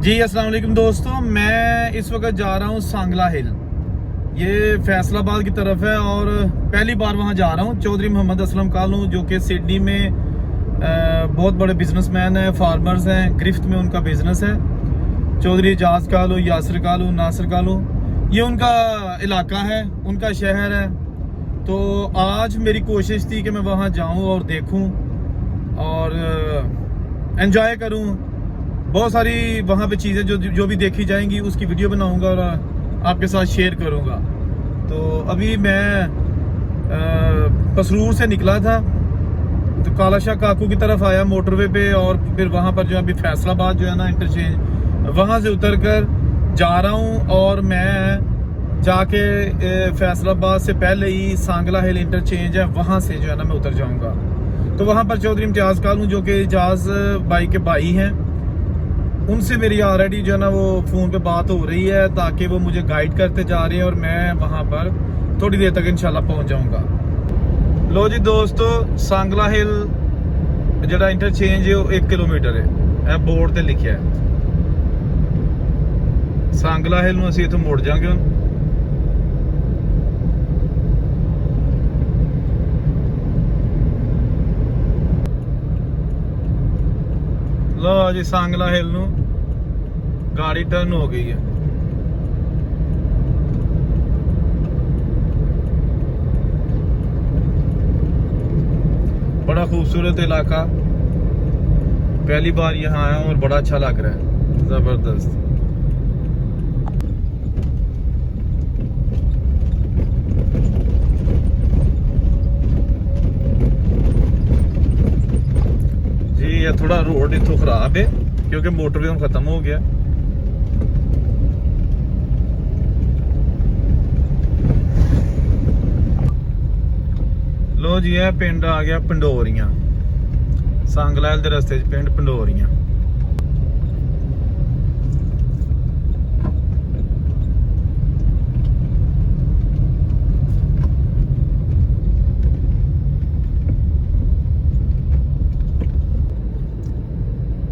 जी अस्सलाम वालेकुम दोस्तों, मैं इस वक्त जा रहा हूँ सांगला हिल। ये फैसलाबाद की तरफ है और पहली बार वहाँ जा रहा हूँ। चौधरी मोहम्मद असलम कालू जो कि सिडनी में बहुत बड़े बिजनेसमैन हैं, फार्मर्स हैं, गिरफ्त में उनका बिजनेस है। चौधरी एजाज कालू, यासिर कालू, नासिर कालू, ये उनका इलाका है, उनका शहर है। तो आज मेरी कोशिश थी कि मैं वहाँ जाऊँ और देखूँ और एंजॉय करूँ। बहुत सारी वहाँ पे चीज़ें जो भी देखी जाएंगी उसकी वीडियो बनाऊंगा और आपके साथ शेयर करूंगा। तो अभी मैं पसरूर से निकला था तो कालाशाह काकू की तरफ आया मोटरवे पे, और फिर वहाँ पर जो अभी फैसलाबाद जो है ना इंटरचेंज, वहाँ से उतर कर जा रहा हूँ। और मैं जाके फैसलाबाद से पहले ही सांगला हिल इंटरचेंज है, वहाँ से जो है ना मैं उतर जाऊँगा। तो वहाँ पर चौधरी इम्तियाज़ कालू जो कि एजाज भाई के भाई हैं, उनसे मेरी ऑलरेडी जो है ना वो फ़ोन पे बात हो रही है ताकि वो मुझे गाइड करते जा रहे हैं और मैं वहाँ पर थोड़ी देर तक इंशाल्लाह पहुँच जाऊँगा। लो जी दोस्तों, सांगला हिल जरा इंटरचेंज है 1 किलोमीटर है, बोर्ड ते लिखा है। सांगला हिल असीं इत्थों मुड़ जाएंगे हुण। लो जी, सांगला हिल नूं गाड़ी टर्न हो गई है। बड़ा खूबसूरत इलाका, पहली बार यहाँ आया हूँ और बड़ा अच्छा लग रहा है, जबरदस्त। जी ये थोड़ा रोड इथों खराब है क्योंकि मोटरवे खत्म हो गया। लो जी, है पिंड आ गया पंडोरियां, सांगला हिल दे रस्ते च पिंड पंडोरियां।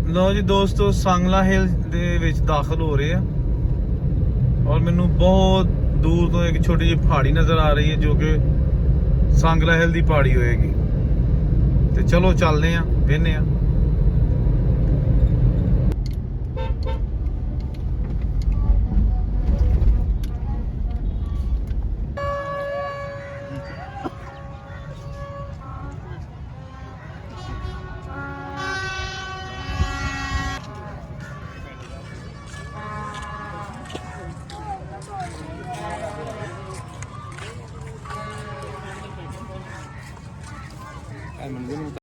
लो जी दोस्तों, सांगला हिल दे विच दाखिल हो रहे हैं और मैनू बहुत दूर तो एक छोटी जी पहाड़ी नजर आ रही है जो कि सांगला हिल दी पहाड़ी होएगी। तो चलो चलने आ, वेखने आ।